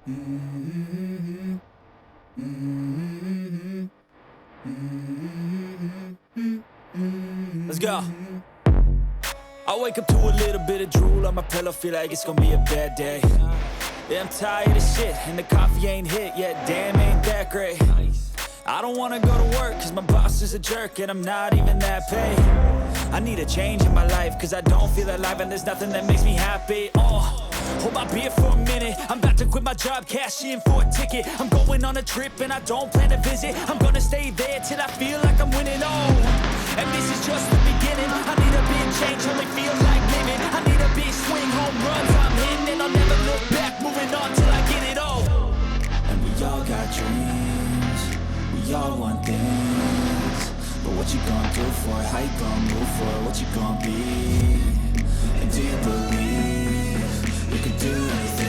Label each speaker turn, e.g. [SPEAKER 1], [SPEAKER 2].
[SPEAKER 1] Let's go. I wake up to a little bit of drool on my pillow, feel like it's gonna be a bad day. Yeah, I'm tired of shit, and the coffee ain't hit yet, damn, ain't that great. I don't wanna go to work, cause my boss is a jerk, and I'm not even that paid. I need a change in my life, cause I don't feel alive, and there's nothing that makes me happy. Hold my beer for a minute, I'm about to quit my job, cash in for a ticket. I'm going on a trip, and I don't plan to visit. I'm gonna stay there till I feel like I'm winning, and this is just the beginning. I need a big change, only feel like living. I need a big swing, home runs I'm hitting, and I'll never look back, moving on till I get it all. And we all got dreams, we all want things, but what you gonna do for it? How you gonna move for it? What you gonna be? And do you believe you can do anything?